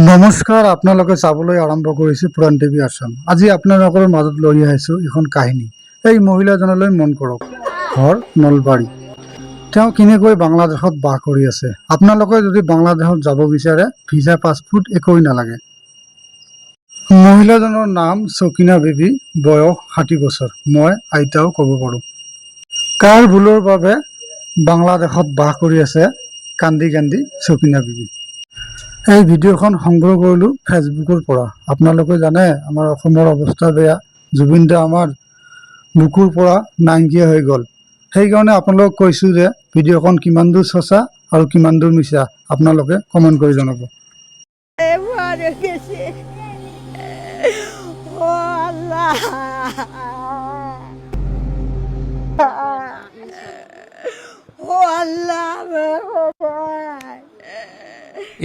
নমস্কাৰ, আপোনালোকে চাবলৈ আৰম্ভ কৰিছে পুৰাণ টিভি আসাম। আজি আপোনালোকৰ মাজত লৈ আহিছোঁ এখন কাহিনী। এই মহিলাজনলৈ মন কৰক। ঘৰ নলবাৰী। তেওঁ কেনেকৈ বাংলাদেশত বাস কৰি আছে। আপোনালোকে যদি বাংলাদেশত যাব বিচাৰে ভিছা পাছপোৰ্ট একোৱেই নালাগে। মহিলাজনৰ নাম চকিনা বিবি, বয়স 60 বছৰ। মই আইতাও ক'ব পাৰোঁ। কাৰ ভুলৰ বাবে বাংলাদেশত বাস কৰি আছে কান্দি কান্দি চকিনা বিবি। এই ভিডিঅ'খন সংগ্ৰহ কৰিলোঁ ফেচবুকৰ পৰা। আপোনালোকে জানে আমাৰ অসমৰ অৱস্থা বেয়া। জুবিন দা আমাৰ বুকুৰ পৰা নাইকিয়া হৈ গ'ল। সেইকাৰণে আপোনালোকক কৈছোঁ যে ভিডিঅ'খন কিমান দূৰ সঁচা আৰু কিমান দূৰ মিছা আপোনালোকে কমেণ্ট কৰি জনাব।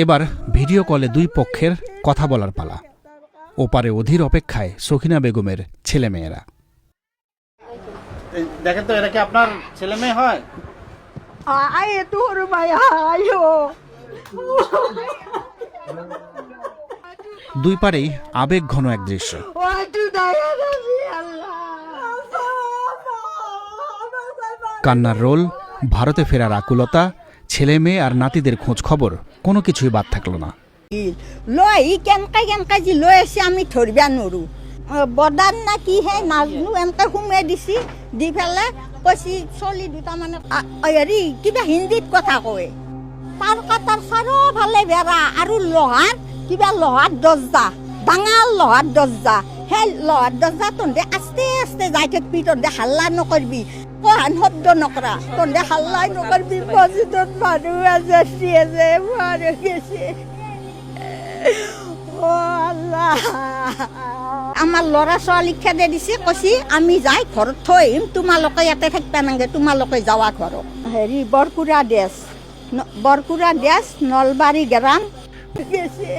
এবার ভিডিও কলে দুই পক্ষের কথা বলার পালা। ওপারে অধীর অপেক্ষায় সখিনা বেগমের ছেলে মেয়েরা। দেখেন তো, এটা কি আপনার ছেলে মেয়ে হয়? দুই পারেই আবেগ ঘন এক দৃশ্য। কান্নার রোল, ভারতে ফেরার আকুলতা, ছেলে মেয়ে আর নাতিদের খোঁজ খবর কোনো কিছুই বাদ থাকলো না। লই কেনকা যে লৈ আছে আমি ধৰিবা নোৱাৰো। বদান না কি হে নাজনো, এনেকে সোমাই দিছি। দি পেলাই কৈছি চলি দুটা মানে হেৰি কিবা হিন্দীত কথা কয়। তাৰ কাটাৰ চাৰিওফালে বেৰা আৰু লোহাৰ দৰ্জা, ডাঙৰ লোহাৰ দৰ্জা। সেই লোহাৰ দৰ্জা তহঁতে আস্তে আস্তে যাই থাকিবি, তহঁতে হাল্লা নকৰিবি, কহান শব্দ নকৰা, তহঁতে হাল্লাই নকৰিবি। মছজিদত মানুহ আছে মাৰি গেছে। আমাৰ ল'ৰা ছোৱালীক খেদে দিছে, কৈছি আমি যাই ঘৰত থৈ আহিম, তোমালোকে ইয়াতে থাকিবা নালাগে, তোমালোকে যাৱা ঘৰত। হেৰি বৰকুৰা দেশ নলবাৰী গ্ৰাম গেছে।